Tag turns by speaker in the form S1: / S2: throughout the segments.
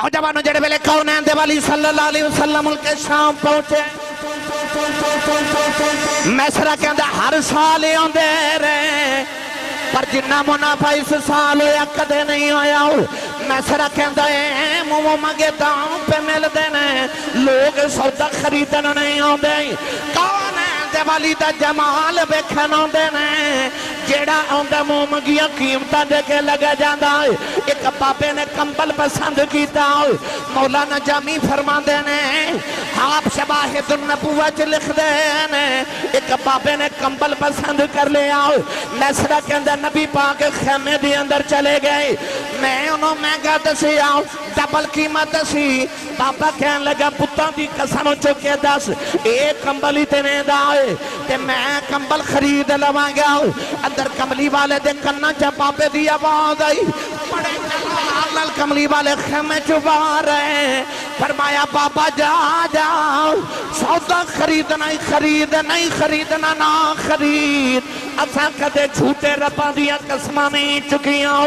S1: نوجوانوں جڑے ویلے کونین دے والی صلی اللہ علیہ وسلم ملک شام پہنچے میسرہ کے اندر ہر سال ہی ہوندے رہے پر جنہ منافع اس سال ہویا کدے نہیں ہویا میسرہ کے اندر مومو مگے داؤں پہ مل دینے لوگ سودا خریدن نہیں ہوندے کونین دے والی دا جمال بکھن ہوندے نے جیڑا ہوندہ مومگیاں قیمتہ دے کے لگا جاندہ ایک بابے نے کمبل پسند کیتا مولانا جامی فرما دینے آپ شواہد النبوت لکھ دینے ایک بابے نے کمبل پسند کر لیا میسرہ کے اندر نبی پاک خیمے دی اندر چلے گئے میں انہوں مہنگا دسی آؤں ڈبل قیمت دسی بابا کہنے لگا پتاں دی قسم چکے دس ایک کمبل ہی تینے دائے تے میں کمبل خرید لواں گیا اندر کملی والے دے کنہ چا پاپے دی آواز آئی بڑے جلال کملی والے خیمے چبا رہے فرمایا بابا جا جا سودا خریدنا ہی خرید نہیں خریدنا نہ خرید اساں کدے جھوٹے رباں دیا قسمہ نہیں چکیاں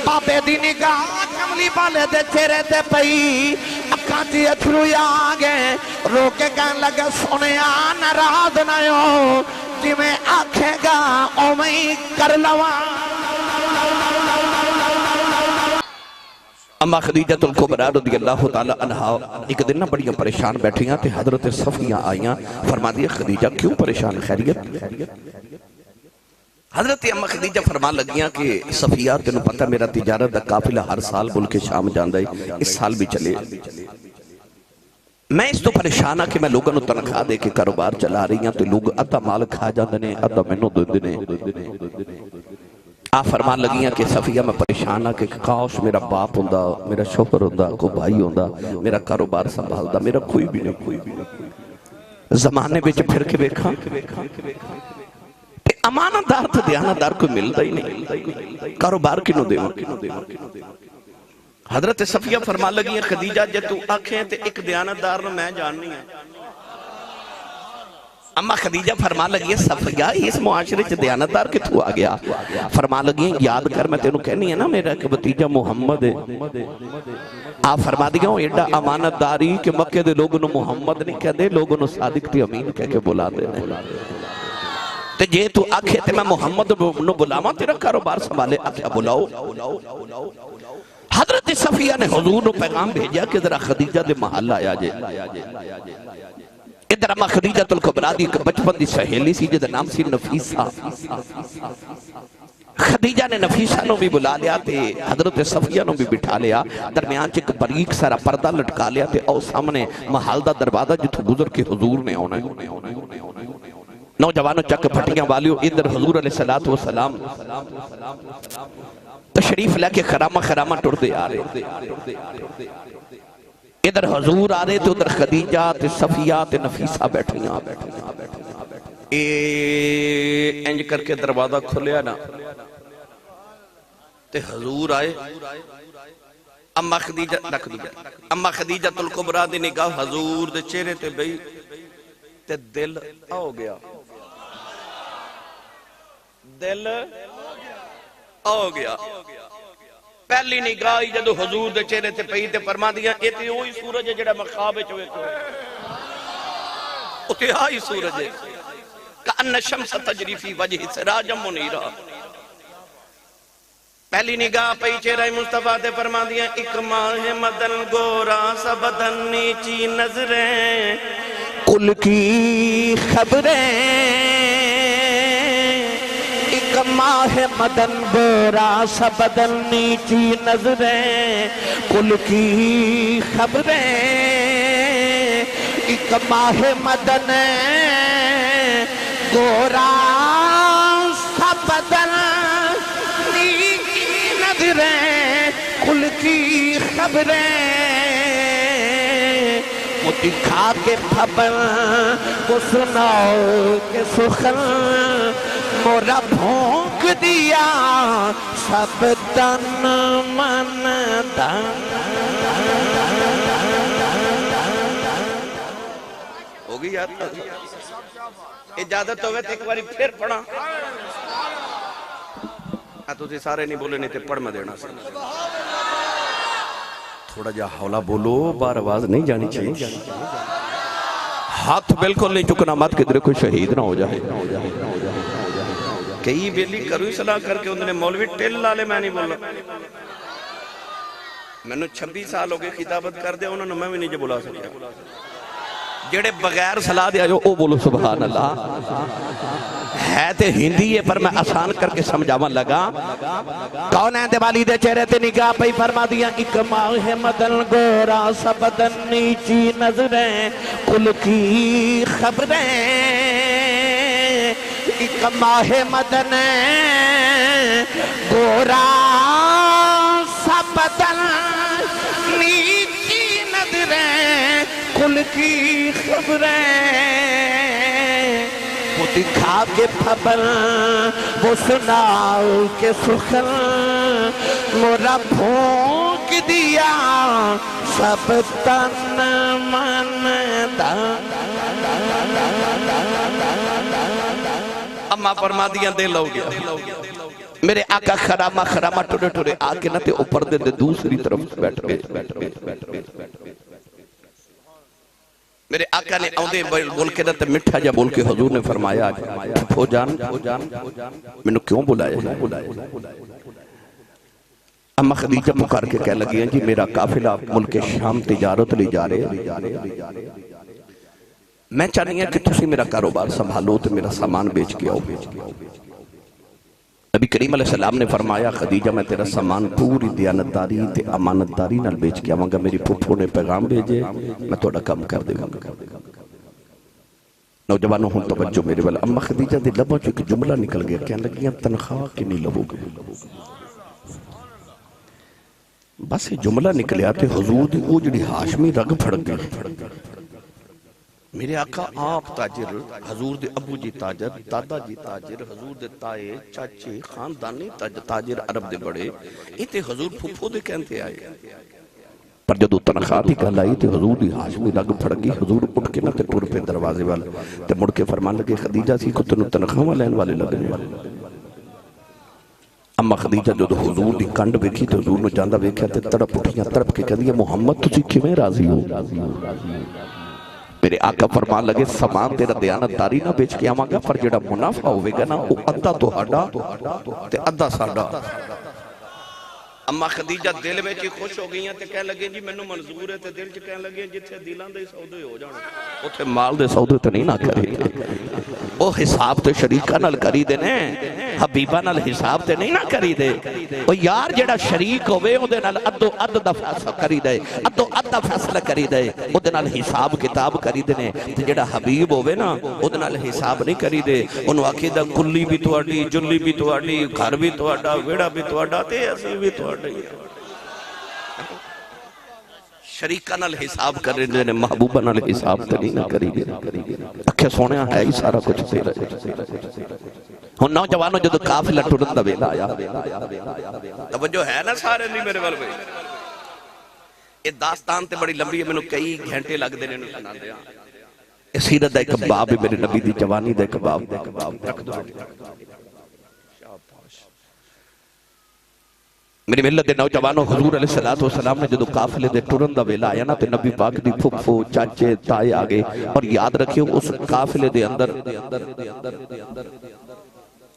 S1: پاپے دی نگاہ کملی والے دے چہرے تے پئی اکھاں دی اتھرو آگے روکے کہن لگا سنیا ناراض نہ ہو جی میں آکھے گا او میں کر لوا اما خدیجۃ الکبریٰ رضی اللہ تعالی عنہ ایک دن نہ بڑیاں پریشان بیٹھیاں تھے حضرت صفیہ آئیاں فرما دیا خدیجہ کیوں پریشان خیریت حضرت اما خدیجہ فرما لگیاں کہ صفیہ تینوں پتہ میرا تجارت دا قافلہ ہر سال ملک شام جاندہ ہے اس سال بھی چلے میں اس تو پریشانہ کہ میں لوگوں نے تنخواہ دے کے کاروبار چلا رہی ہیں تو لوگ ادھا مال کھا جاندے نے ادھا مینوں دے دے آپ فرمان لگیاں کہ صفیہ میں پریشانہ کہ کاش میرا باپ ہوندہ میرا شوہر ہوندہ کوئی بھائی ہوندہ میرا کاروبار سنبھالدہ میرا کوئی بھی نہیں زمانے بچ پھر کے بیکھاں امانت دار تھا دیانت دار کوئی ملتا ہی نہیں کاروبار کنو دے حضرت صفیہ فرما لگی ہیں خدیجہ جے تو آنکھیں تے ایک دیانت دار نو میں جاننی ہے اما خدیجہ فرما لگی ہے صفیہ اس معاشرے چھ دیانت دار کتھو آ گیا فرما لگی ہیں یاد کر میں تینوں کہنی ہے نا میرا کہ بتیجہ محمد ہے آپ فرما دیا ہوں ایڈا امانت داری کہ مکہ دے لوگوں محمد نہیں کہہ دے لوگوں صادق تی امین کہہ کے بلا دے تے جے تو آکھے تے میں محمد نو بلاما تیرا کاروبار سنبھالے آکھے بلاؤ حضرت صفیہ نے حضور نو پیغام بھیجا کہ ذرا خدیجہ دے محل آیا جے ادھر اما خدیجہ الکبریٰ دی بچپن دی سہیلی سی جدہ نام سی نفیسہ خدیجہ نے نفیسہ نو بھی بلا لیا تے حضرت صفیہ نو بھی بٹھا لیا درمیان چک بریک سارا پردہ لٹکا لیا تے او سامنے محل دا دروازہ جتو گزر کے حضور نے ہونا نوجوانوں چک پھٹیاں والیوں ادھر حضور علیہ السلام تشریف لے کے خرامہ ٹر دے آ رہے ادھر حضور آ رہے تو ادھر خدیجہ تے صفیہ تے نفیسہ بیٹھیاں انج کر کے دروازہ کھلیا نا تے حضور آئے اما خدیجہ الکبریٰ دی نگاہ حضور دے چہرے تے بئی تے دل آو گیا دل آو گیا پہلی نگاہ جدو حضور دے چہرے تے پئی تے فرما دیا اے تے وہی سورج ہے جڑا مخاب چوے اتے آئی سورج ہے کأن شمس تجری فی وجہ سراج منیرہ پہلی نگاہ پئی چہرہ مصطفیٰ تے فرما دیا ایک ماہ مدن گورا سا بدن نیچی نظریں کل کی خبریں ایک ماہ مدن گورا سا بدن نیچی نظریں کل کی خبریں ایک ماہ مدن گورا سا بدن نیچی نظریں کل کی خبریں دکھا کے پھبن کو سناؤ کے سخن مورا بھونک دیا سب تن من دن ہوگی یاد اجازت ہوئے تو ایک باری پھر پڑھا تو سارے نہیں بولے نہیں تے پڑھ میں دینا
S2: تھوڑا جا ہولا بولو، بار آواز نہیں جانی چاہیے. ہاتھ بالکل نہیں چکنا مت کدھر کوئی شہید نہ ہو جائے. کئی بیلی کروی صلاح کر کے انہوں نے مولوی ٹیل لالے میں نہیں بولا. میں نے 26 سال ہو گئے خطابت کر دیا انہوں نے میں بھی نہیں جو بلا سکیا. جڑے بغیر صلاح دیا جو او بولو سبحان اللہ. ہے تے ہندی ہے پر میں آسان کر کے سمجھاواں لگا.
S1: کون ہے دیوالی دے چہرے تے نگاہ پہ فرما دیا ایک ماہ مدن گورا سا بدن نیچی نظریں کل کی خبریں. ایک ماہ مدن گورا سا بدن نیچی نظریں کل کی خبریں. وہ دکھا کے پھبل وہ سناؤ کے سخن مورا پھونک دیا سب تن من دان.
S2: اما فرما دیا دل ہو گیا. میرے آقا خرامہ خرامہ ٹوڑے ٹوڑے آکے نہ تے اوپر دے دوسری طرف بیٹھ گئے. میرے آقا نے آؤندے بول کے نہ تے مٹھا جا بول کے حضور نے فرمایا پھو جان میں نے کیوں بلایا. اما خدیجہ پکار کے کہہ لگی ہیں جی میرا قافلہ ملک شام تجارت لے جا رہے. میں چاہنی ہے کہ تسی میرا کاروبار سنبھالو تو میرا سامان بیچ کے آؤ. نبی کریم علیہ السلام نے فرمایا خدیجہ میں تیرا سامان پوری دیانتداری تے امانتداری نال بیچ کے آواں گا. میری پھپھو نے پیغام بھیجے میں تھوڑا کم کر دے گا. نوجوانوں ہوں توجہ میرے والا. اما خدیجہ دے لبوں چو ایک جملہ نکل گیا کہنے لگیاں تنخواہ کی نہیں لبو گے. بس یہ جملہ نکلیا تے حضور دی او جڑی ہاشمی رگ پھڑ گئی. میرے آقا آپ تاجر، حضور دے ابو جی تاجر، دادا جی تاجر، حضور دے تائے چاچے خاندانی تاجر عرب دے بڑے ایتے حضور پھپھو دے کہنتے آئے. پر جدو تنخواہ دی کہل آئی تے حضور دی ہاشمی رگ پھڑ گئی. حضور اٹھ کے نہ تے ٹور پہ دروازے والے تے مڑ کے فرمان لگے خدیجہ سی کو تنو تنخواہ لین والے لگنے والے. اما خدیجہ جو حضور دی کنڈ بیکھی تے حضور نے جاندہ بیکھا تے تڑپ اٹھیاں تڑپ کے کہہ دیا محمد تسی کیویں راضی ہو. میرے آقا فرمان لگے سامان تیرا دیانتداری نہ بیچ کے آواں گا پر جڑا منافع ہوئے گا نا وہ ادھا تو ہڈا تے ادھا ساڈا. اما خدیجہ دل میں چی خوش ہو گئی ہیں تے کہہ لگے جی میں نو منظور ہے تے دل چ کہہ لگے جتھے دلان دے سودے ہو جانا اتھے مال دے سودے تے نہیں نہ کرے. او حساب تے شریکہ نال کری دے نے حبیبہ نال حساب تے نہیں نہ کری دے. او یار جڑا شریک ہوئے او دے نال ادو اد دا فیصلہ کری دے ادو اد دا فیصلہ کری دے او دے نال حساب کتاب کری دے نے. تے جڑا حبیب ہوئے نا او دے نال حساب نہیں کری دے. انہوں عقیدہ کلی بھی تواڈی جلی بھی تواڈی گھر بھی تواڈا ویڑا بھی تواڈا تے اسی بھی تواڈا. شریکہ نال حساب کر رہے ہیں محبوبہ نال حساب تے نہیں نہ کری گے. اکھے سونے ہے ہی سارا کچھ تیرا. ہن نوجوانوں جدو قافلہ ٹرن دا ویلا آیا توجہ ہے نا سارے نہیں میرے وال بھائی. یہ داستان تے بڑی لمبی ہے میں نے کئی گھنٹے لگ دے نے سنا دیا. سیرت دا ایک باب ہے میرے نبی دی جوانی دا ایک باب. میری ملت دے نوجوانوں حضور علیہ السلام نے جدو قافلے دے ٹرن دا ویلا آیا نا تے نبی پاک دی پھپھو چاچے تائے آگے. اور یاد رکھیو اس قافلے دے اندر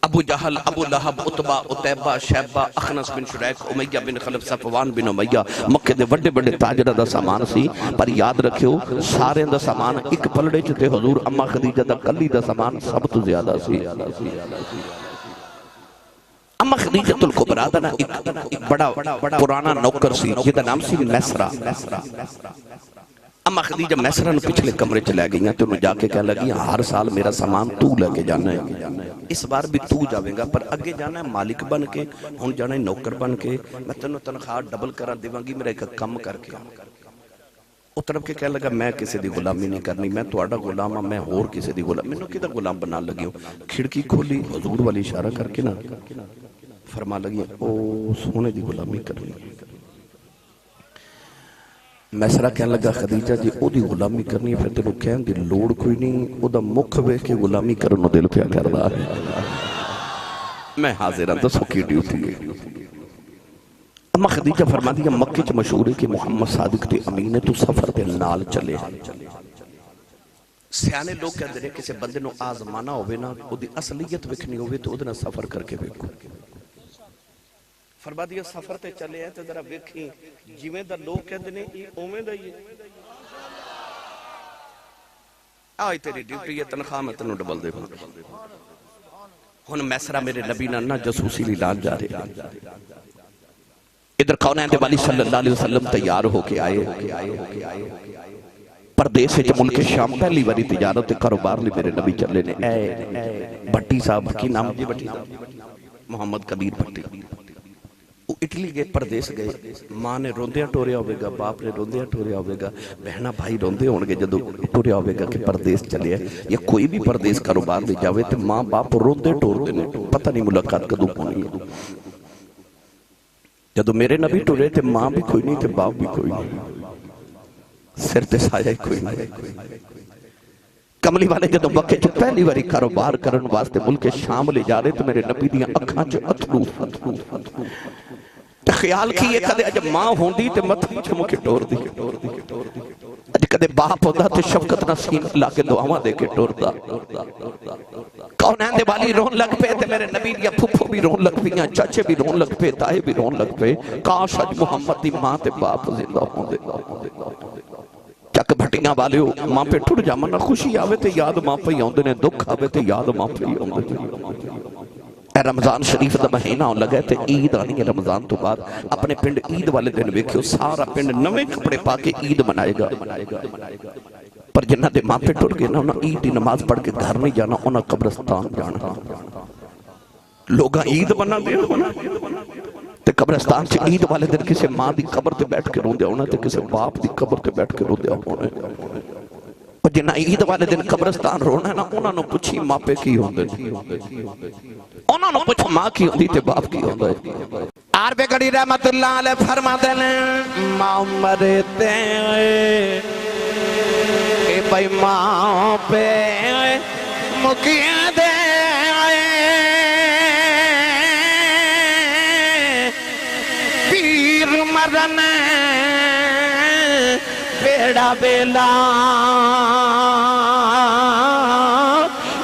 S2: ابو جہل ابو لہب عتبہ عتیبہ شیبہ اخنس بن شریک امیہ بن خلف صفوان بن امیہ مکہ دے بڑے بڑے تاجرہ دا سامان سی. پر یاد رکھیو سارے دا سامان ایک پلڑے چتے حضور اما خدیجہ دا کلی دا سامان سب تو زیادہ سی. اما خدیجۃ الکبریٰ دا ایک بڑا پرانا نوکر سی جہدا نام سی میسرہ. اما خدیجہ میسرہ نے پچھلے کمرے چلے گئی ہیں تو انہوں جا کے کہہ لگی ہر سال میرا سامان تو لے کے جانا ہے. اس بار بھی تو جاویں گا پر اگے جانا ہے مالک بن کے ہن جانا ہے نوکر بن کے. میں تینوں تنخواہ ڈبل کرا دیواں گی میرا ایک کم کر کے. اترب کے کہہ لگا میں کسی دی غلامی نہیں کرنی میں تواڈا غلام ہاں میں اور کسی دی غلام مینوں کدا غلام بنا لگی ہوں. کھڑکی کھولی حضور والی اشارہ کر کے نا فرما لگی او سونے دی غلامی کرنی. میسرہ کہنے لگا خدیجہ جی او دی غلامی کرنی ہے پھر تینوں کہن دی لوڑ کوئی نہیں او دا مکھ ویکھ کے غلامی کرنو دل پیا کر رہا ہے. میں حاضر ہوں دسو کی ڈیوٹی ہے. اما خدیجہ فرما دیا مکے چ مشہور ہے کہ محمد صادق تے امین تو سفر دے نال چلے سیانے لوگ کہتے ہیں کسی بندے نو آزمانا ہوئے نا او دی اصلیت وکھنی ہوئے تو ادنا سفر کر کے ویکھو فرما دیا سفر تے چلے ہیں تو ذرا ویکھیں جویں دا لوگ کہتے ہیں یہ اوویں دا ہی ہے آئی تیری ڈیوٹی ہے تنخواہ میں تنو ڈبل دے ہن میسرہ میرے نبی نانا جسوسی لی لال جا رہے ادھر کونین دے والی صلی اللہ علیہ وسلم تیار ہو کے آئے پردیس سے ملک شام پہلی باری تجارت کاروبار لی میرے نبی چلے نے اے بھٹی صاحب کی نام جی بھٹی محمد کبیر بھٹی وہ اٹلی گئے پردیس گئے ماں نے روندیاں ٹوریا ہوئے گا باپ نے روندیاں ٹوریا ہوئے گا بہنہ بھائی روندے ہونگے جدو ٹوریا ہوئے گا کہ پردیس چلے ہیں یا کوئی بھی پردیس کاروبار لے جاوے تو ماں باپ روندے ٹور دینے پتہ نہیں ملاقات کدو ہونی ہے جدو میرے نبی ٹورے تھے ماں بھی کوئی نہیں تھے باپ بھی کوئی نہیں سر تے سایہ کوئی نہیں کملی والے جدو بکے جو پہلی باری کاروبار کرن واسطے ملک شام لے جا رہے تو میرے نبی دیاں اکھاں جو اتلو خیال کیے کدے اج ماں ہوندی تے متھی چھمو کے ٹور دی اج کدے باپ ہوندہ تے شفقت نسین اللہ کے دعاواں دے کے ٹور دا کونین دے والی رون لگ پے تے میرے نبی دیا پھپھو بھی رون لگ پیا چاچے بھی رون لگ پے تائے بھی رون لگ پے کاش اج محمد دی ماں تے باپ زندہ ہوندے چک بھٹیاں والے ہو ماں پہ ٹھڑ جا منہ خوشی آوے تے یاد ماں پہ ہوندے نے دکھ آوے تے یاد ماں پہ ہوندے اے رمضان شریف دا مہینہ ہون لگا ہے تے عید آنی ہے رمضان تو بعد اپنے پنڈ عید والے دن ویکھو سارا پنڈ نویں کپڑے پا کے عید منائے گا پر جنہ دے ماں پہ ٹوٹ گئے نا انہاں عید دی نماز پڑھ کے گھر نہیں جانا انہاں قبرستان جانا لوگاں عید بنا دے تے قبرستان سے عید والے دن کسی ماں دی قبر تے بیٹھ کے روندے ہونا تے کسی باپ دی قبر تے بیٹھ کے روندے ہونا اور جنہ عید والے دن قبرستان رونا ہے نا انہاں نو پوچھی ماں پہ کی ہوندے انہاں نو پوچھ ماں کی ہوندی تے باپ کی ہوندے
S1: آر پہ گڑی رحمت اللہ علیہ فرما دینے ماں مرتے اے بھائی ماں پہ مکیاں دے پیر مرن بیڑا بیلا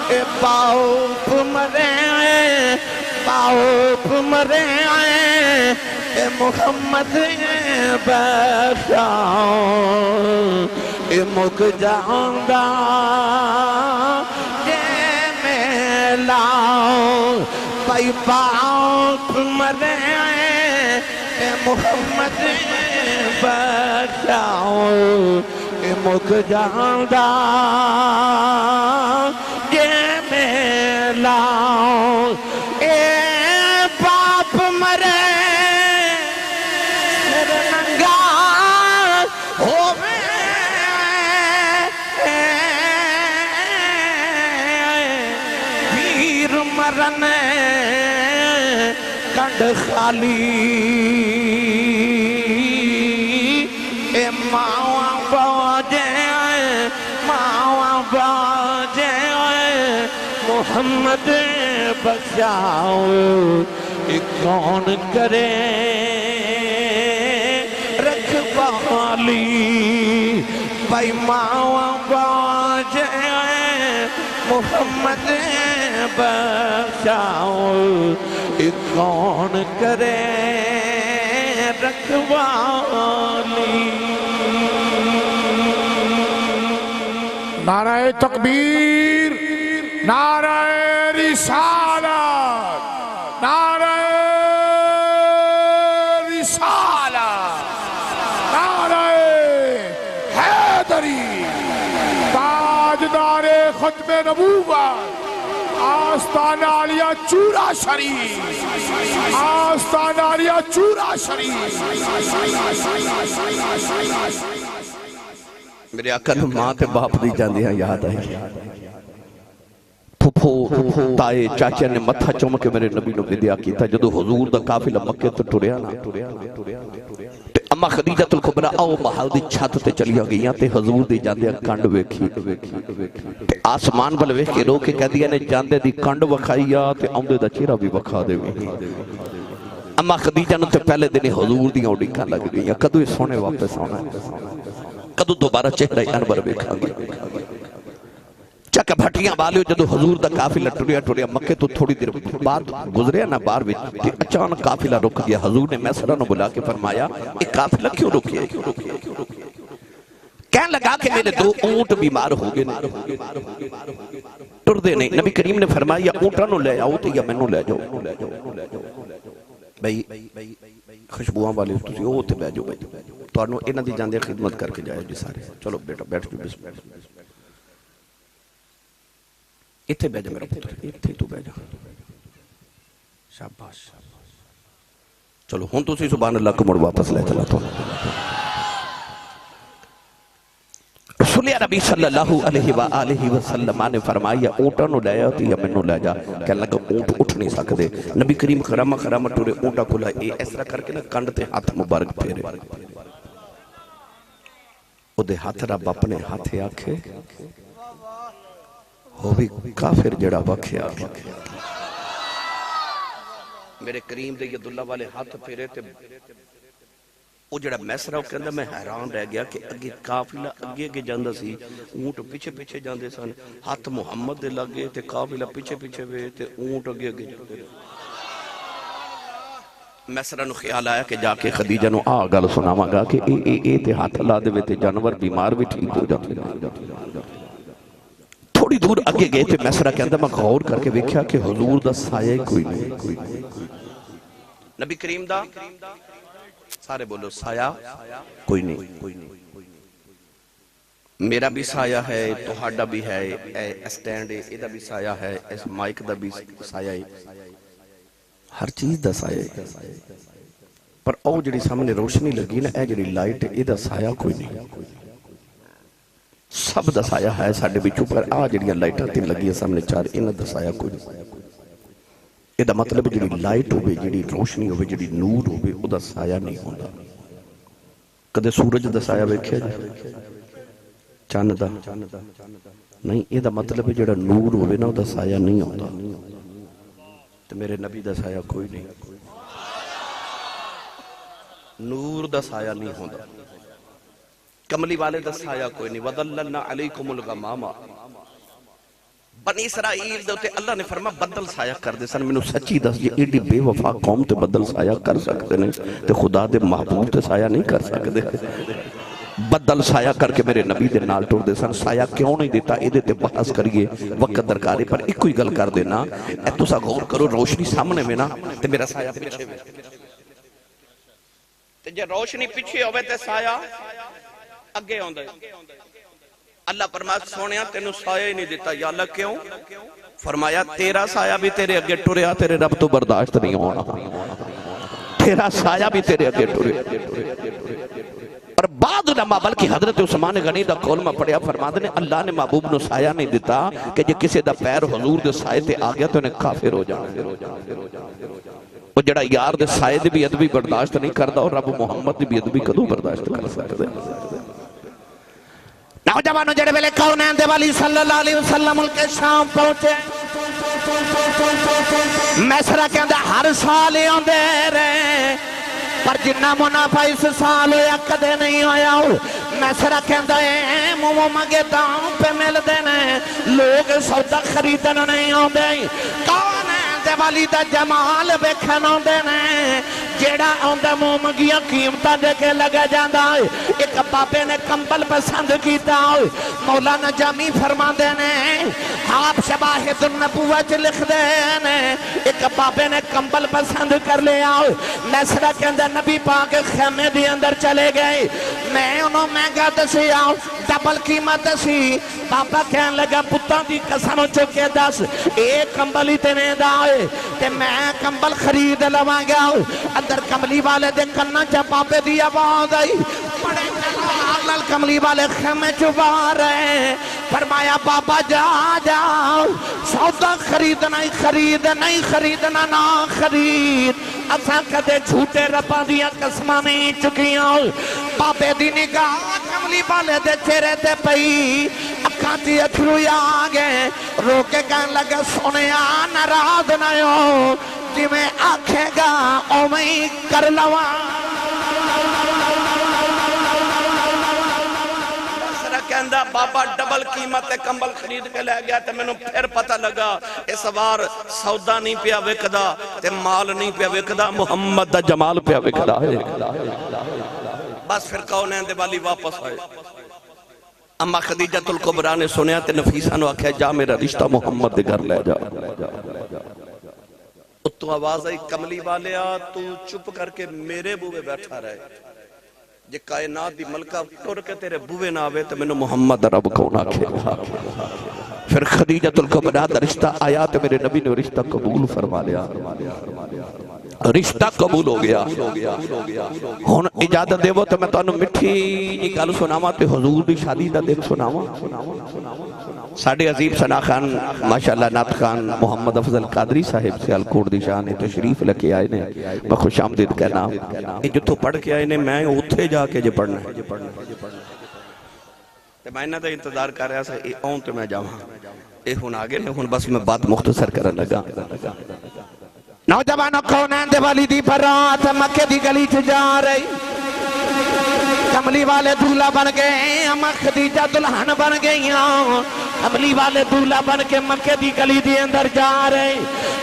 S1: اے باؤپ مرے اے محمد بخشا اے مک جاؤنگا جے میں لاؤں پائی باؤپ مرے اے محمد بخشا اے مک جاؤنگا جے میں لاؤں کنڈ خالی اے ماں باجے محمد بخشاؤ اے کون کرے رکھوالی بھائی ماں باجے محمد بخشاؤ اے کون کرے رکھوالی
S3: نعرہ تکبیر نعرہ رسالت نعرہ رسالت نعرہ حیدری تاجدار ختم نبوت آستانہ علیہ چورا شریف آستانہ علیہ چورا شریف
S2: میرے آقا نو ماں تے باپ دی جاندیاں یاد آئی پھپھو تائے چاچے نے متھا چوم کے میرے نبی نو بدیا کیتا جدو حضور دا قافلہ مکے تو ٹریا نا تے اما خدیجۃ الکبریٰ او محل دی چھت تے چلیا گئیاں تے حضور دی جاندیاں کنڈ ویکھی تے آسمان بل ویکھ کے رو کے کہہ دیا نے جاندے دی کنڈ وکھائیا تے اوندے دا چہرہ بھی وکھا دے اما خدیجہ نے تے پہلے دن حضور دی اڈیکاں لگ گئی کدو سونے واپس آنا کدو دوبارہ چہرہ انور ویکھاں گے چک بھٹیاں والیو جدو حضور دا قافلہ ٹریا مکے تو تھوڑی دیر بعد گزریا نا باہر وچ اچانک قافلہ رک گیا حضور نے میسرہ نو بلا کے فرمایا یہ قافلہ کیوں رکیا کہنے لگا کہ میرے دو اونٹ بیمار ہو گئے ٹر دے نہیں نبی کریم نے فرمایا اونٹاں نو لے آؤ تے یا مینوں لے جاؤ بھئی خوشبوواں والے تسی او تے بیٹھ جاؤ تانوں انہاں دی جاندے خدمت کر کے جائے جی سارے چلو بیٹا بیٹھ جو بسم اللہ اتھے بیٹھ جا میرا پتر اتھے تو بیٹھ جا شاباش چلو ہن تسی سبحان اللہ کو مڑ واپس لے چلا تو رسول نبی صلی اللہ علیہ وآلہ وسلم نے فرمایا اونٹاں نو لے آتی یا مینوں لے جا کہنے لگا اونٹ اٹھ نہیں سکدے نبی کریم خرامہ ٹورے اونٹاں کو لے اے اس طرح کر کے نا کنڈ تے ہاتھ مبارک پھیرے او دے ہاتھ رب اپنے ہاتھ آکھے ہو بھی کافر جڑا وکھیا میرے کریم دے یداللہ والے ہاتھ پھیرے تے وہ جڑا میسرہ وہ کہندہ میں حیران رہ گیا کہ اگے قافلہ اگے جاندہ سی اونٹ پیچھے جاندے سن ہاتھ محمد دے لگے تے قافلہ پیچھے وے تے اونٹ اگے جاندے میسرہ نو خیال آیا کہ جا کے خدیجہ نو گل سناواں گا کہ اے تے ہاتھ لا دے وے تے جانور بیمار بھی ٹھیک ہو جاتے تھوڑی دور اگے گئے تے میسرہ کہندہ میں غور کر کے ویکھیا کہ حضور دا سایہ کوئی نہیں نبی کریم دا سارے بولو سایہ کوئی نہیں میرا بھی سایہ ہے توہاڈا بھی ہے اسٹینڈ ہے ایدہ بھی سایہ ہے اس مائک دا بھی سایہ ہے ہر چیز دا سایہ ہے پر او جڑی سامنے روشنی لگی نا اے جڑی لائٹ ہے ایدہ سایہ کوئی نہیں سب دا سایہ ہے ساڑھے بچوں پر جڑی لائٹاں تین لگی سامنے چار انہ دا سایہ کوئی نہیں یہ دا مطلب جڑی لائٹ ہوئے جڑی روشنی ہوئے جڑی نور ہوئے او دا سایہ نہیں ہوتا کدے سورج دا سایہ ویکھے چاند دا نہیں یہ دا مطلب جڑا نور ہوئے نا او دا سایہ نہیں ہوتا تو میرے نبی دا سایہ کوئی نہیں نور دا سایہ نہیں ہوتا کملی والے دا سایہ کوئی نہیں وَذَلَّلْنَا عَلَيْكُمُ الْغَمَامَ بنی اسرائیل دوتے اللہ نے فرما بدل سایہ کر دے سن منو سچی دس یہ ایڈی بے وفا قوم تے بدل سایہ کر سکتے نہیں تے خدا دے محبوب تے سایہ نہیں کر سکتے بدل سایہ کر کے میرے نبی دے نال ٹور دے سن سایہ کیوں نہیں دیتا ایدے تے بحث کریے وقت درکارے پر ایک کوئی گل کر دینا اے تو سا غور کرو روشنی سامنے میں نا تے میرا سایہ پیچھے میں تے جے روشنی پیچھے ہوئے تے سایہ اگے ہوندے اللہ فرمایا سونیا تینوں سایہ ہی نہیں دیتا یا اللہ کیوں فرمایا تیرا سایہ بھی تیرے اگے ٹریا تیرے رب تو برداشت نہیں ہونا تیرا سایہ بھی تیرے اگے ٹریا اور بعد علماء بلکہ حضرت عثمان غنی دا کلمہ پڑھیا فرماتے ہیں اللہ نے محبوب نو سایہ نہیں دیتا کہ جے کسی دا پیر حضور دے سایہ تے آگیا تو انہیں کافر ہو جانا وہ جڑا یار دے سایہ دے بھی ادبی برداشت نہیں کردا اور رب محمد دے بھی ادبی کدو برداشت کر سکتے نوجوانوں جڑے ویلے کونین دے والی صلی اللہ علیہ وسلم ملک شام پہنچے میسرہ کہندہ ہر سال آندے رہے پر جنہ منافع اس سال ہویا کدے نہیں ہویا میسرہ کہندہ اے مومو مگے داؤں پہ مل دینے لوگ سودا خریدن نہیں آندے کونین دے والی دا جمال بیکھن آندے نے جیڑا آندہ مومگیاں قیمتہ دے کے لگا جاندہ ایک بابے نے کمبل پسند کیتا مولانا جامی فرما دینے آپ شباہد النبوت لکھ دینے ایک بابے نے کمبل پسند کر لیا میسرہ کے اندر نبی پاک خیمے دی اندر چلے گئے میں انہوں مہنگا دسی آؤں ڈبل قیمت دسی بابا کہنے لگا پتاں دی قسم چکے دس ایک کمبل ہی تینے دائے تے میں کمبل خرید لواں گا اندر کملی والے دے کنہ جا بابے دی آواز آئی بڑے جلال کملی والے خیمے چبا رہے فرمایا بابا جا جاؤ سودا خریدنا نہیں خریدنا نہ خرید اساں کدے جھوٹے رباں دیاں قسماں نہیں چکیاں بابے دی نگاہ کملی والے دے چہرے تے پئی اکھاں تے اتھرو آ گئے رو کے کہن لگا سونیا ناراض نہ ہو
S1: جی میں آکھے گا او میں کر لوا
S2: کہندا بابا ڈبل قیمت کمبل خرید کے لے گیا تے مینوں پھر پتہ لگا اس وار سودا نہیں پیا وکدا تے مال نہیں پیا وکدا محمد دا جمال پیا وکدا ہے بس پھر کونین دے والی واپس آئے اما خدیجہ الکبریٰ نے سنیا تے نفیسہ نو آکھیا جا میرا رشتہ محمد دے گھر لے جا تو آواز آئی کملی والے آ تو چپ کر کے میرے بوے بیٹھا رہے جے کائنات دی ملکہ ٹر کے تیرے بوے نہ آوے تو میں نے محمد رب کون آکھے پھر خدیجہ الکبریٰ دا رشتہ آیا تو میرے نبی نے رشتہ قبول فرما لیا رشتہ قبول ہو گیا ہن اجازت دے وہ تو میں تو انہوں مٹھی جی گل سناواں تے حضور دی شادی دا دن سناواں ساڑھے عظیم ثنا خان ماشاءاللہ نعت خان محمد افضل قادری صاحب سے الکوٹ دی شان تشریف لکے آئے نے میں خوش آمدید کہنا جو تو پڑھ کے آئے نے میں اتھے جا کے جو پڑھنا تے میں انہاں دا انتظار کر رہا سا اے اون تے میں جاواں اے ہن آگے نے ہن بس میں بات مختصر کرن لگا
S1: نوجوانوں کونین دے والی دی برات مکے دی گلی چ جا رہی کملی والے دولہ بن گئے اما خدیجہ دلہن بن گئیاں کملی والے دولہ بن کے مکے دی گلی دی اندر جا رہے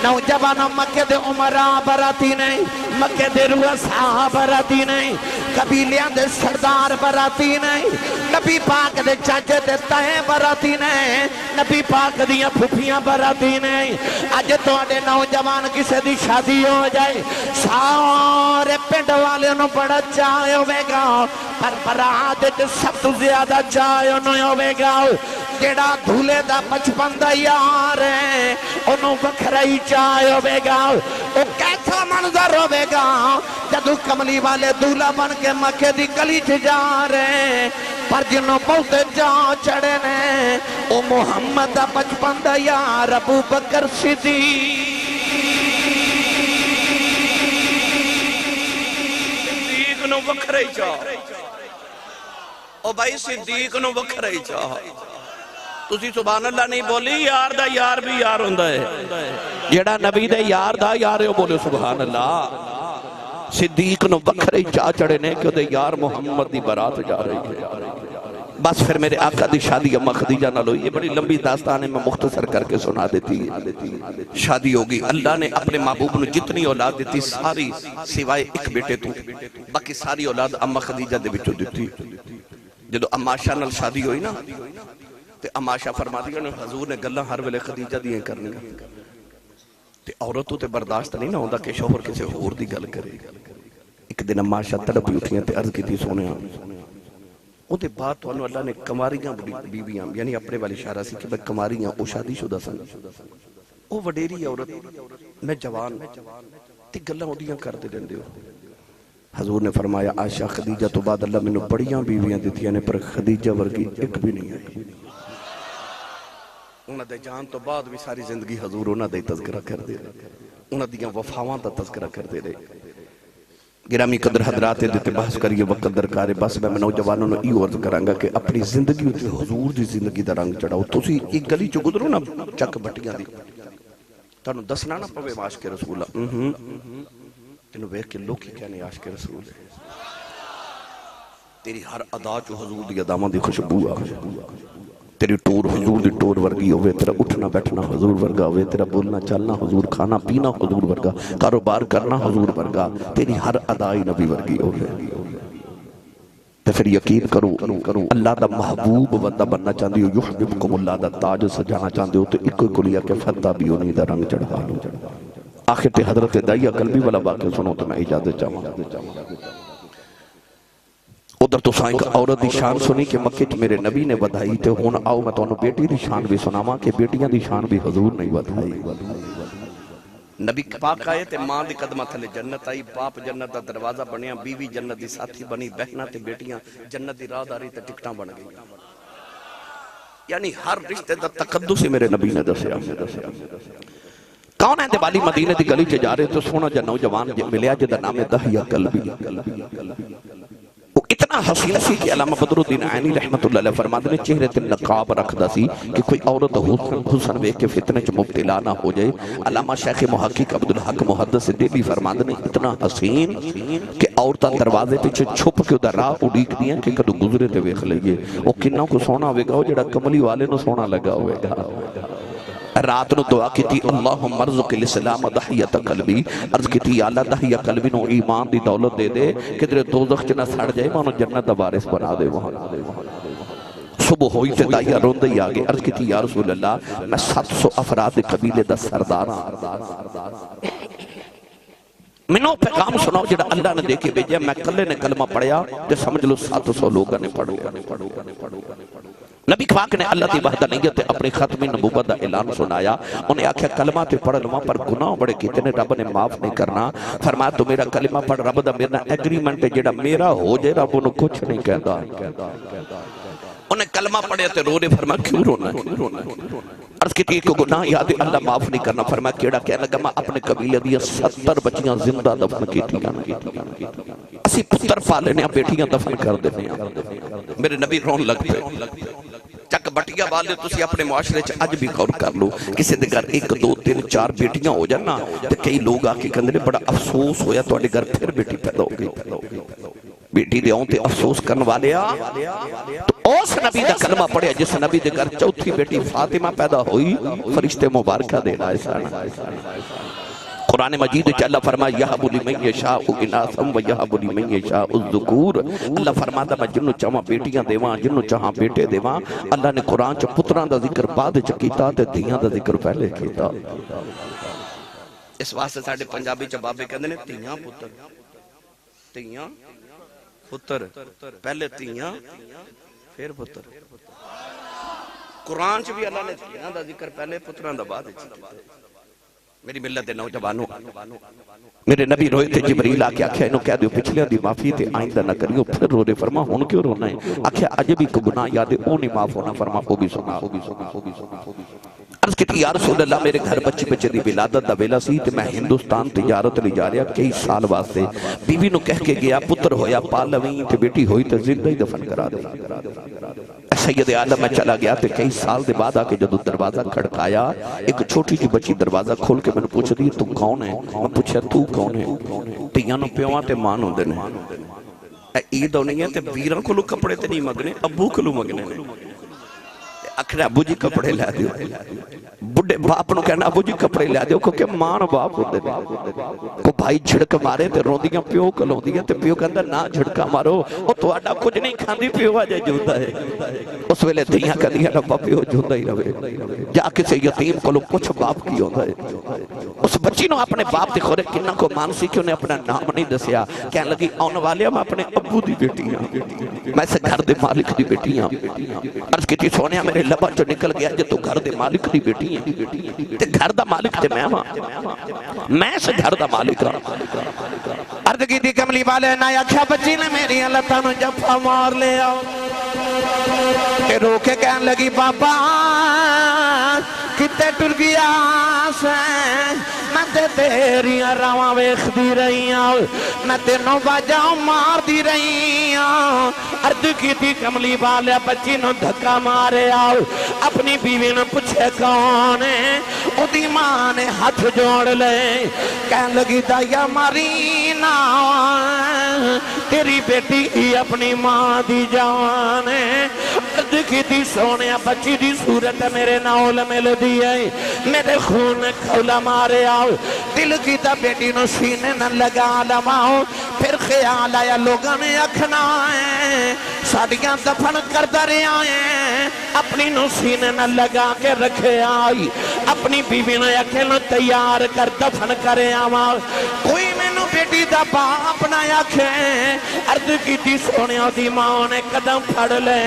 S1: نوجوانوں مکے دے عمراء براتی نہیں مکے دے رؤساء براتی نہیں قبیلیاں دے سردار براتی نہیں نبی پاک دے چاچے دے تائیں براتی نہیں نبی پاک دیاں پھپھیاں براتی نہیں اج تواڈے نوجوان کسے دی شادی ہو جائے سارے پنڈ والے نوں بڑا چاہ ہوے گا پر برات وچ سب تو زیادہ چاہ نہیں ہوے گا جیڑا دھولے دا بچپن دا یار ہے انہوں وکھرائی چاہ ہوے گا او کیسا منظر ہوے گا جدو کملی والے دولہ بن کے مکے دی گلی چ جا رہے پر جنہوں بہتے جا چڑھے نے او محمد دا بچپن دا یار ابو بکر صدیق
S2: صدیق نو وکھرائی چاہ او بھائی صدیق نو وکھرائی چاہ تسی سبحان اللہ نہیں بولی یار دا یار بھی یار ہوندہ ہے جیڑا نبی دے یار دا یار ہے وہ بولے سبحان اللہ صدیق نو بکھرے چاہ چڑھے نے کہ دے یار محمد دی برات جا رہی ہے بس پھر میرے آقا دی شادی اما خدیجہ نہ لو یہ بڑی لمبی داستان ہے میں مختصر کر کے سنا دیتی شادی ہوگی اللہ نے اپنے محبوب نے جتنی اولاد دیتی ساری سوائے ایک بیٹے تو باقی ساری اولاد اما خدیجہ دے بچو دیتی جدو اما شاہ نال شادی ہوئی نا تے اماشا فرما دیا نے حضور نے گلہ ہر ویلے خدیجہ دیئے کرنے تے عورتوں تے برداشت نہیں نہ ہوندہ کہ شوہر کسے اور دی گل کرے ایک دن اماشا تڑپی اٹھیاں تے عرض کی تھی سونے او تے بات تو اللہ نے کماریاں بیویاں یعنی اپنے والی اشارہ سی کہ میں کماریاں او شادی شدہ سن او وڈیری عورت میں جوان تے گلہ ہوندیاں کر دے دیں دیو حضور نے فرمایا عائشہ خدیجہ تو بعد اللہ میں نے بڑیاں بیویاں دیتی ہیں پر خدیجہ ورگی ایک بھی نہیں آئی انہاں دے جان تو بعد بھی ساری زندگی حضور انہاں دے تذکرہ کر دے رہے انہاں دیاں وفاواں دا تذکرہ کر دے رہے گرامی قدر حضرات دیتے بحث کریے وقت درکارے بس میں نوجوانوں نے ایو عرض کرانگا کہ اپنی زندگی اتنے حضور دی زندگی دا رنگ چڑھاؤ تو اسی ایک گلی چو گدرو نا چک بٹیاں دی تانو دسنا نا پوے عاشق رسول تینو بیک کے لوگ ہی کہنے عاشق رسول تیری ہر ادا چو حضور دی ادامہ دی خوشبو آگے تیری ٹور حضور دی ٹور ورگی ہوئے تیرا اٹھنا بیٹھنا حضور ورگا ہوئے تیرا بولنا چلنا حضور کھانا پینا حضور ورگا کاروبار کرنا حضور ورگا تیری ہر ادائی نبی ورگی ہوئے تو پھر یقین کرو اللہ دا محبوب بندہ بننا چاہتے ہو یحببکم اللہ دا تاج سجانا چاہتے ہو تو ایک کوئی کلیا کے فتح بھی ہونی دا رنگ چڑھا لو آخر تے حضرت دائیہ قلبی والا واقع سنو تو میں اجازت چاہوں ادھر تو سائیں کا عورت دی شان سنی کہ مکہ میرے نبی نے بدھائی تے ہون آؤ میں تو انہوں بیٹی دی شان بھی سناما کہ بیٹیاں دی شان بھی حضور نہیں بدھائی نبی پاک آئے تے ماں دی قدمہ تھلے جنت آئی باپ جنت دا دروازہ بنیا بیوی جنت دی ساتھی بنی بہنہ تے بیٹیاں جنت دی راہ داری تے ٹکٹاں بن گئی یعنی ہر رشتے دا تقدس ہی میرے نبی نے دسیا کون ہے بالی مدینہ دی گلی چے جا رہے تو سونا جا نوجوان ملیا جدا نام دہیہ قلبی وہ اتنا اتنا حسین سی کہ علامہ بدر الدین عینی رحمت اللہ علیہ فرماتے نے چہرے تے نقاب رکھدا سی کہ کوئی عورت حسن ویکھ کے فتنے چ مبتلا نہ ہو جائے. علامہ شیخ محقق عبدالحق محدث دہلوی فرماتے نے اتنا حسین کہ عورتاں دروازے پیچھے چھپ کے ادھر راہ اڈیک دیاں کہ کدو گزرے تے ویکھ لئیے. وہ کنا کو سونا ہوئے گا وہ جڑا کملی والے نو سونا لگا ہوئے گا. رات نو دعا کی تھی اللہم ارزق الاسلام دحیت قلبی، عرض کی تھی اللہ دحیت قلبی نو ایمان دی دولت دے دے کہ تیرے دوزخ چ نہ سڑ جائے مانو جنت دا وارث بنا دے. وہاں صبح ہوئی تے دائیا روندے ہی آگے عرض کی تھی یا رسول اللہ میں 700 افراد قبیلے دا سردار ہاں، منو پیغام سناؤ جڑا اللہ نے دیکھے بھیجا. میں کلے نے کلمہ پڑھیا تے سمجھ لو 700 لوگوں نے پڑھ لیا. نبی پاک نے اللہ دی وحدانیت اپنے ختم نبوت دا اعلان سنایا. انہیں آکھیا کلمہ تے پڑھ لواں پر گناہ بڑے کیتے نے رب نے معاف نہیں کرنا. فرمایا تو میرا کلمہ پڑھ رب دا میرا ایگریمنٹ ہے جڑا میرا ہو جائے رب انہوں کچھ نہیں کہتا. انہیں کلمہ پڑھے تے رو نے فرمایا کیوں رونا ہے؟ عرض کی تھی کہ گناہ یاد اللہ معاف نہیں کرنا. فرمایا کیڑا کہنے لگا میں اپنے قبیلے دیا 70 بچیاں زندہ دفن کی تھی. اسی پتر پالنے بیٹیاں دفن کر دینے. میرے نبی رون لگتے چک بٹیا والے تسی اپنے معاشرے چ اج بھی غور کر لو. کسی دے گھر 1 2 3 4 بیٹیاں ہو جانا تے کئی لوگ آ کے کہندے بڑا افسوس ہویا تواڈے گھر پھر بیٹی پیدا ہو گئی. بیٹی دے اون تے افسوس کرن والے تو اس نبی دا کلمہ پڑھیا جس نبی دے گھر چوتھی بیٹی فاطمہ پیدا ہوئی فرشتے مبارکہ دے رہا ہے. قرآن مجید اللہ فرمایا یہب لمن یشاء اناثا و یہب لمن یشاء الذکور. اللہ فرماتا میں جنوں چاہاں بیٹیاں دیواں جنوں چاہاں بیٹے دیواں. اللہ نے قرآن چ پتراں دا ذکر بعد چ کیتا تے دھیاں دا ذکر پہلے کیتا. اس واسطے ساڈے پنجابی چ بابے کہندے نے دھیاں پتر دھیاں پتر پہلے دھیاں پھر پتر. قرآن چ بھی اللہ نے دھیاں دا ذکر پہلے پتراں دا بعد چ کیتا. میری ملت دے نوجوانوں میرے نبی روئے تھے جبریل آکے آکھیا انہوں کہہ دیو پچھلے دی معافی تے آئندہ نہ کریو. پھر رو رے فرما ہون کیوں رونا ہے؟ آکھیا اج بھی کو گناہ یادے او نہیں معاف ہونا. فرما او بھی سنا. عرض کی تھی یا رسول اللہ میرے گھر بچے بچے دی ولادت دا ویلا سی تے میں ہندوستان تجارت لے جا رہا کئی سال واسطے. بیوی نو کہہ کے گیا پتر ہویا پالویں تے بیٹی ہوئی تے زندہ ہی دفن کرا دے. سید عالم میں چلا گیا تے کئی سال دے بعد آکے جدو دروازہ کھڑکایا ایک چھوٹی سی بچی دروازہ کھول کے میں نے پوچھ دی تو کون ہے؟ میں پوچھا تو کون ہے؟ تیاں نو پیواں تے ماں نو دینے. عید ہونی ہے تے ویراں کو لو کپڑے تے نہیں مگنے ابو کو لو مگنے. اکھڑا ابو جی کپڑے لے دیو. بڑھے باپ نو کہنا ابو جی کپڑے لے دیو کیونکہ ماں نو باپ ہوتے نے. کو بھائی جھڑک مارے تے روندیاں پیو کلوندیاں تے پیو کہندا نہ جھڑکا مارو او تہاڈا کچھ نہیں کھاندی پیو اجے جوندا ہے. اس ویلے دھیاں کہندیاں ربا پیو جوندا ہی رہے. جا کسے یتیم کولو پوچھ باپ کی ہوندا ہے. اس بچی نو اپنے باپ تے خورے کنا کو مان سی کہ انہیں اپنا نام نہیں دسیا. کہنے لگی آن والے میں اپنے ابو دی بیٹی ہاں میں سے گھر دے مالک دی بیٹی ہاں. عرض کی تھی سونیا میرے لبا جو نکل گیا جے تو گھر دے مالک دی بیٹی ہیں تے گھر دا مالک تے میں ہاں میں سے گھر دا مالک ہاں.
S1: عرض کی تھی کملی والے نہ آکھیا بچی نے میری اللہ نو جفا مار لے آؤ. کہ رو کے کہنے لگی بابا کتے ٹر گیا سے میں تے تیری راواں ویکھ دی رہی ہوں میں تینوں باجاں مار دی رہی ہوں. عرض کی تھی کملی والے بچی نو دھکا مارے آؤ. اپنی بیوی نے پوچھے کون ہے؟ او دی ماں نے ہاتھ جوڑ لے کہنے لگی دایا ماری نا تیری بیٹی اپنی ماں دی جان ہے. عرض کی تھی سونے بچی دی صورت میرے ناول مل دی ہے میرے خون کھولا مارے آؤ. دل کی تا بیٹی نو سینے نہ لگا لماؤ. پھر خیال آیا لوگاں نے اکھنا ہے ساڑیاں دفن کر درے آئے اپنی نو سینے نہ لگا کے رکھے آئی. اپنی بیوی نے اکھنا تیار کر دفن کرے آواں. کوئی میں نو بیٹی دا باپ نہ آکھے. عرض کی تھی سونے دی ماں نے قدم پھڑ لے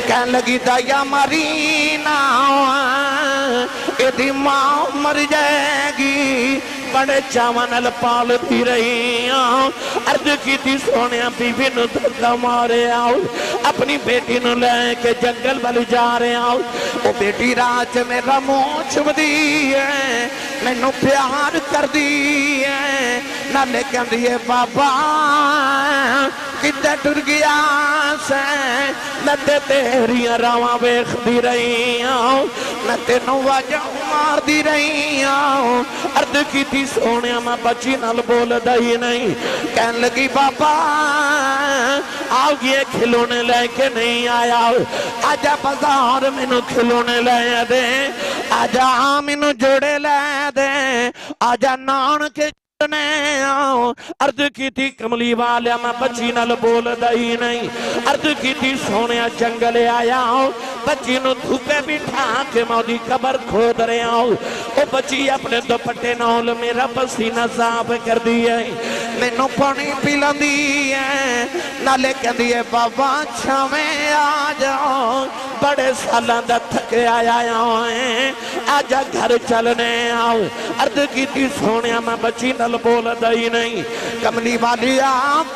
S1: کہنے لگی دایا ماری نا اے دی ماں مر جائے گی بڑے چاواں نال پالدی رہی ہاں عرض کیتی سونیا بی بی نو دھکا مارے آؤ اپنی بیٹی نو لے کے جنگل وال جا رہے آؤ وہ بیٹی رات میرا منہ چمدی ہے مینوں پیار کر دی ہے نالے کہندی ہے بابا کتے ٹر گیا سے میں تیریاں راواں ویکھدی رہی ہوں میں تینوں واجاں مار دی رہی ہوں عرض کیتی سونیا میں بچی نال بولدا ہی نہیں کہن لگی بابا آؤ یہ کھلونے لے کے نہیں آیا آجا بازار مینوں کھلونے لے دے آجا مینوں جوڑے لے دے آجا نان کے عرض کی تھی کملی والیا میں بچی نال بول دائی نہیں عرض کی تھی سونیا جنگل آیا ہوں بچی نو دھوپے بٹھا کے مولی قبر کھود رہے ہوں وہ بچی اپنے دوپٹے نال میرا پسینہ صاف کر دیئے میں نو پانی پیلا دیئے نالے کہہ دیئے بابا چھویں آ جاؤ بڑے سالاں دا تھکے آیا ہیں آجا گھر چلنے آؤ عرض کی تھی سونیا میں بچی نال بول دائی نہیں کملی والی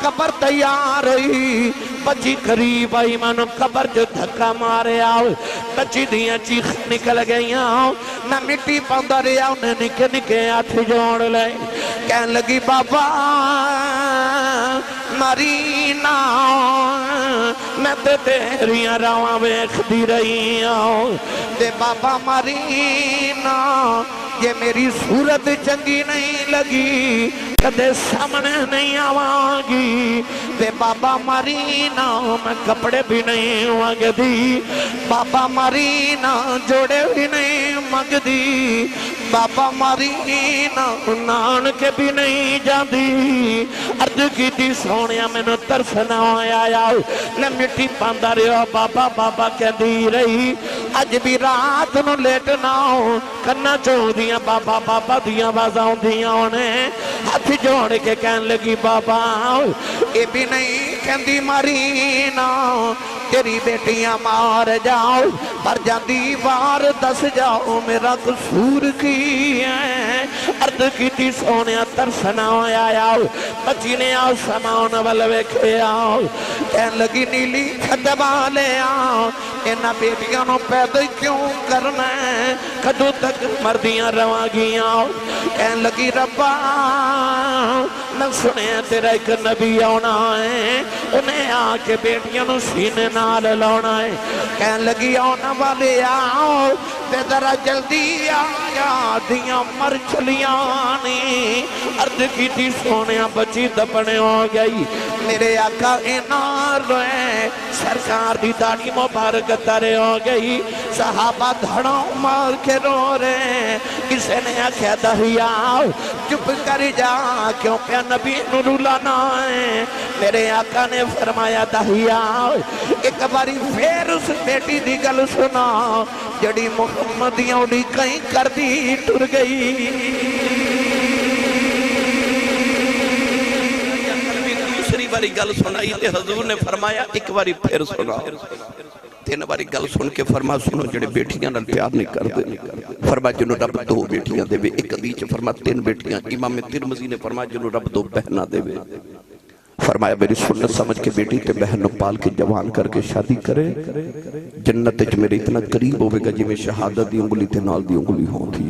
S1: قبر تیار رہی بچی قریب آئی منو قبر جو دھکا مارے آؤ بچی دیاں چیخ نکل گئی آؤ میں مٹی پاندہ رہے آؤ نے نکے نکے آتھ جوڑ لے کہن لگی بابا مرینا میں تے تیریاں راواں ویکھ دی رہی آؤ تے بابا مرینا یہ میری صورت چنگی نہیں لگی کدے سامنے نہیں آوانگی تے بابا مرینا میں کپڑے بھی نہیں مانگ دی بابا مرینا جوڑے بھی نہیں مانگ دی بابا مرینا نان کے بھی نہیں جاندی عرض کی تھی سونیا میں نو ترس نہ آیا نے مٹی پاندہ رہو بابا بابا کہہ دی رہی اج بھی رات نو لیٹنا ہو کرنا چاہو دیاں بابا بابا دیاں بازاؤں دیاں انہیں ہاتھ جوڑ کے کہن لگی بابا اے بھی نہیں کہندی مرینا تیری بیٹیاں مار جاؤ پر جاندی وار دس جاؤ میرا قصور کی ہے عرض کی تھی سونیا ترسنا آیا بچی نے آؤ سامان والوے کھے آؤ کہن لگی نیلی کھدبا لے آؤ اینا بیٹیاں نو پیدا کیوں کرنا ہے کدو تک مردیاں رواگیاں کہن لگی ربا میں سنے تیرا ایک نبی آنا ہے انہیں آ کے بیٹیاں نو سینے نال لانا ہے کہن لگی آنا والے آؤ تے ذرا جلدی آیا دیاں مر چلیانی عرض کی تھی سونیا بچی دبنے ہو گئی میرے آقا انار روئے سرکار دی داڑھی مبارک ترے ہو گئی صحابہ دھڑوں مار کے رو رہے کسے نے آکھیا دہیا چپ کر جا کیوں پہ نبی نورولانا ہے میرے آقا نے فرمایا دہیا ایک باری پھر اس بیٹی دی گل سنا جڑی محمدیاں اڑی کہیں کر دی ٹر گئی
S2: دوسری باری گل سنائی تے حضور نے فرمایا ایک باری پھر سنا تین باری گل سن کے فرما سنو جڑے بیٹیاں نال پیار نہیں کر دے فرما جنو رب دو بیٹیاں دے وے ایک حدیث فرما تین بیٹیاں امام ترمذی نے فرما جنو رب دو بہنا دے وے فرمایا میری سنت سمجھ کے بیٹی تے بہن پال کے جوان کر کے شادی کرے جنت میرے اتنا قریب ہوئے گا جی میں شہادت دی انگلی تے نال دی انگلی ہوں تھی